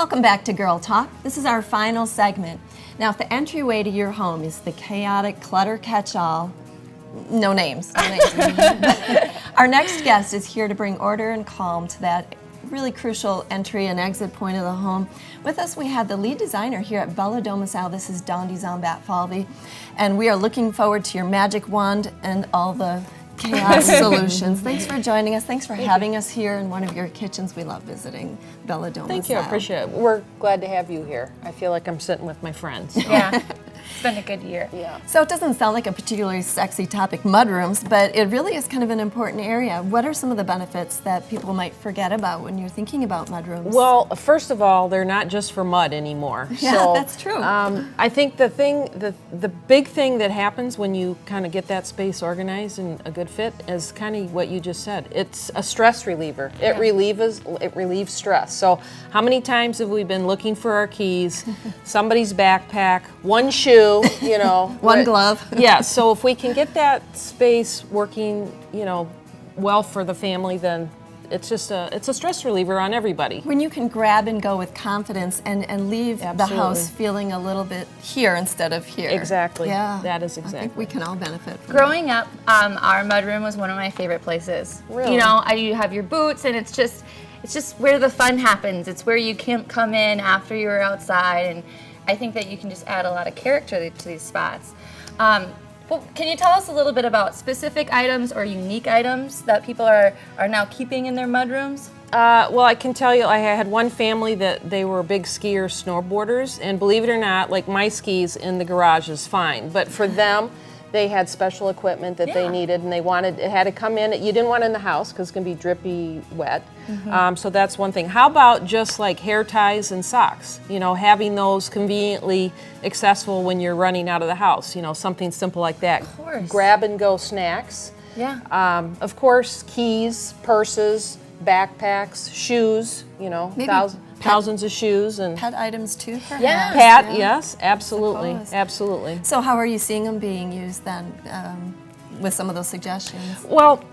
Welcome back to Girl Talk. This is our final segment. Now, if the entryway to your home is the chaotic clutter catch-all, no names. Our next guest is here to bring order and calm to that really crucial entry and exit point of the home. With us, we have the lead designer here at Bella Domicile. This is Dondi Zombat-Falvey, and we are looking forward to your magic wand and all the chaos solutions. Thanks for joining us. Thanks for having us here in one of your kitchens. We love visiting Bella Domicile. Thank you. I appreciate it. We're glad to have you here. I feel like I'm sitting with my friends. So. Yeah. It's been a good year. Yeah. So it doesn't sound like a particularly sexy topic, mudrooms, but it really is kind of an important area. What are some of the benefits that people might forget about when you're thinking about mudrooms? Well, first of all, they're not just for mud anymore. Yeah, so, that's true. I think the big thing that happens when you kind of get that space organized and a good fit is kind of what you just said. It's a stress reliever. It relieves stress. So how many times have we been looking for our keys, somebody's backpack, one shoe, you know, one glove. Yeah, so if we can get that space working, you know, well for the family, then it's a stress reliever on everybody. When you can grab and go with confidence and leave the house feeling a little bit here instead of here. Exactly. Yeah. That is exactly. I think we can all benefit from Growing up, our mudroom was one of my favorite places. Really? You know, you have your boots, and it's just where the fun happens. It's where you can come in after you were outside, and I think that you can just add a lot of character to these spots. Well, can you tell us a little bit about specific items or unique items that people are now keeping in their mudrooms? Well, I can tell you, I had one family that they were big skiers, snowboarders, and believe it or not, like my skis in the garage is fine, but for them, they had special equipment that they needed, and it had to come in. You didn't want it in the house because it's going to be drippy wet. So that's one thing. How about just like hair ties and socks? You know, having those conveniently accessible when you're running out of the house. You know, something simple like that. Of course. Grab and go snacks. Yeah. Of course, keys, purses, backpacks, shoes. You know, thousands of shoes and pet items too, perhaps? Yeah. Pat, yes, absolutely, Suppose. absolutely. So how are you seeing them being used then with some of those suggestions? Well,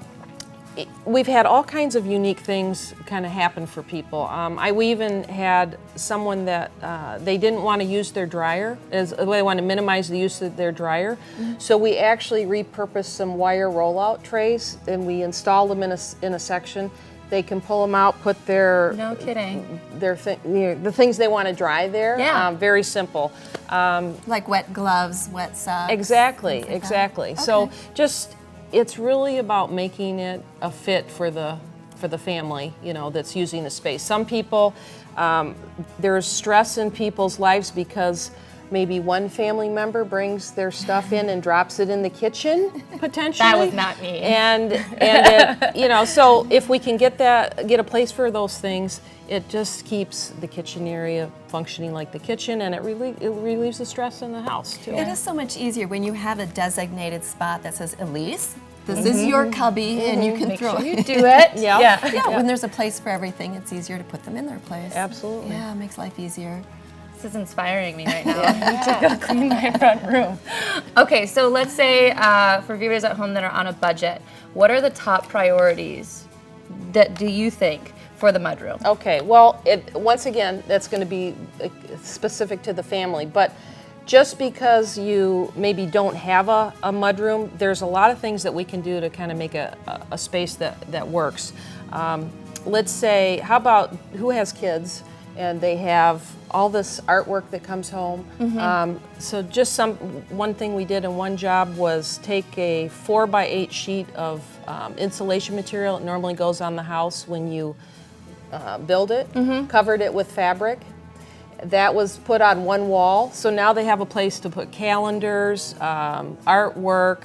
we've had all kinds of unique things kind of happen for people. We even had someone that they didn't want to use their dryer, they want to minimize the use of their dryer. So we actually repurposed some wire rollout trays, and we installed them in a section. They can pull them out, put their the things they want to dry there. Yeah. Very simple. Like wet gloves, wet socks. Exactly, like exactly. Okay. So it's really about making it a fit for the family, you know, that's using the space. Some people, there's stress in people's lives because maybe one family member brings their stuff in and drops it in the kitchen, potentially. That was not me. And it, you know, so if we can get a place for those things, it just keeps the kitchen area functioning like the kitchen, and it relieves the stress in the house too. It is so much easier when you have a designated spot that says, Elise, this is your cubby, and you can Make throw sure you it. do it. Yeah, when there's a place for everything, it's easier to put them in their place. Absolutely. Yeah, it makes life easier. This is inspiring me right now. I need to go clean my front room. Okay, so let's say for viewers at home that are on a budget, what are the top priorities that do you think for the mudroom? Okay, well, once again, that's going to be specific to the family, but just because you maybe don't have a mudroom, there's a lot of things that we can do to kind of make a space that works. Let's say, how about who has kids and they have all this artwork that comes home? So just one thing we did in one job was take a 4x8 sheet of insulation material. It normally goes on the house when you build it, covered it with fabric. That was put on one wall, so now they have a place to put calendars, artwork,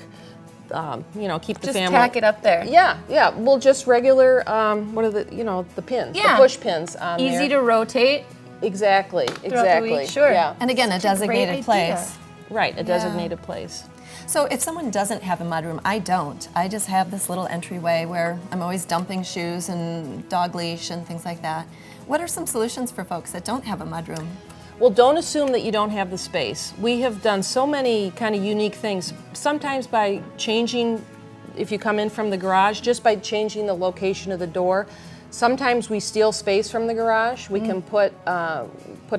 you know, keep the family. Just tack it up there. Yeah, yeah. Well, just regular, what are the pins, the push pins on there. Easy to rotate. Exactly, the exactly. week, sure. Yeah. And again, a designated place. Right, a designated place. So if someone doesn't have a mudroom, I don't. I just have this little entryway where I'm always dumping shoes and dog leash and things like that. What are some solutions for folks that don't have a mudroom? Well, don't assume that you don't have the space. We have done so many kind of unique things, sometimes by changing, if you come in from the garage, just by changing the location of the door. Sometimes we steal space from the garage. We can put a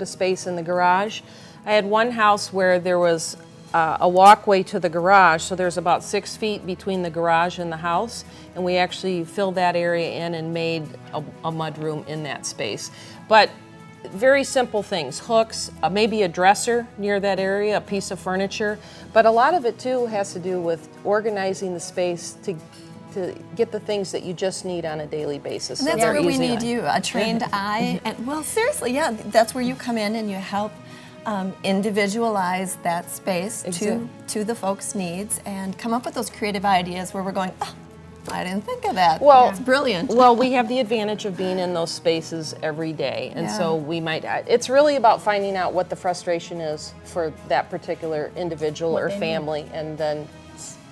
space in the garage. I had one house where there was a walkway to the garage, so there's about 6 feet between the garage and the house, and we actually filled that area in and made a mudroom in that space. But very simple things, hooks, maybe a dresser near that area, a piece of furniture, but a lot of it too has to do with organizing the space to get the things that you just need on a daily basis. And that's where we need you, a trained eye. And well, seriously, yeah, that's where you come in and you help individualize that space to the folks' needs and come up with those creative ideas where we're going, oh, I didn't think of that. Well, it's brilliant. Well, we have the advantage of being in those spaces every day, and so we might. It's really about finding out what the frustration is for that particular individual or family, and then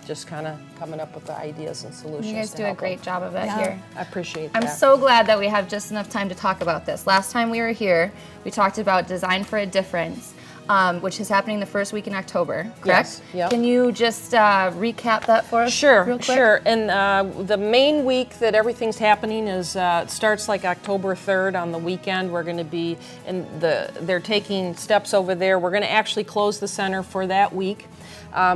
just kind of coming up with the ideas and solutions. You guys do a great job of that here. I appreciate that. I'm so glad that we have just enough time to talk about this. Last time we were here, we talked about Design for a Difference, which is happening the first week in October, correct? Yes, yep. Can you just recap that for us Sure, real quick? sure. And the main week that everything's happening is it starts like October 3rd on the weekend. We're going to be they're taking steps over there. We're going to actually close the center for that week.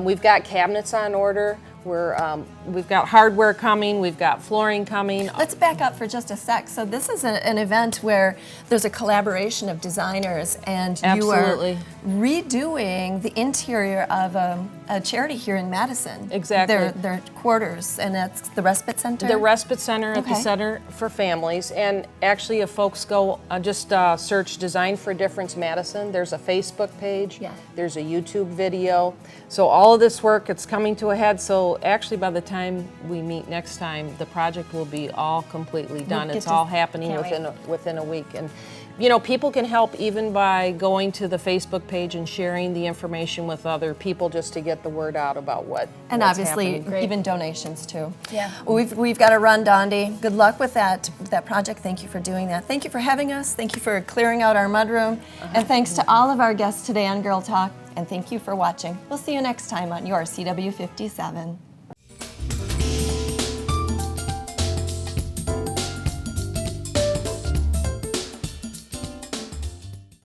We've got cabinets on order. We've got hardware coming. We've got flooring coming. Let's back up for just a sec. So this is an event where there's a collaboration of designers, and you are redoing the interior of a charity here in Madison. Exactly. Their quarters, and that's the Respite Center? The Respite Center at the Center for Families. And actually, if folks go just search Design for a Difference Madison, there's a Facebook page. Yeah. There's a YouTube video. So all of this work, it's coming to a head. So actually, by the time we meet next time, the project will be all completely done. It's all happening within a week. And you know, people can help even by going to the Facebook page and sharing the information with other people just to get the word out about what's obviously happening. even donations too. Yeah. Well, we've got to run, Dondi. Good luck with that project. Thank you for doing that. Thank you for having us. Thank you for clearing out our mudroom. And thanks to all of our guests today on Girl Talk. And thank you for watching. We'll see you next time on your CW57.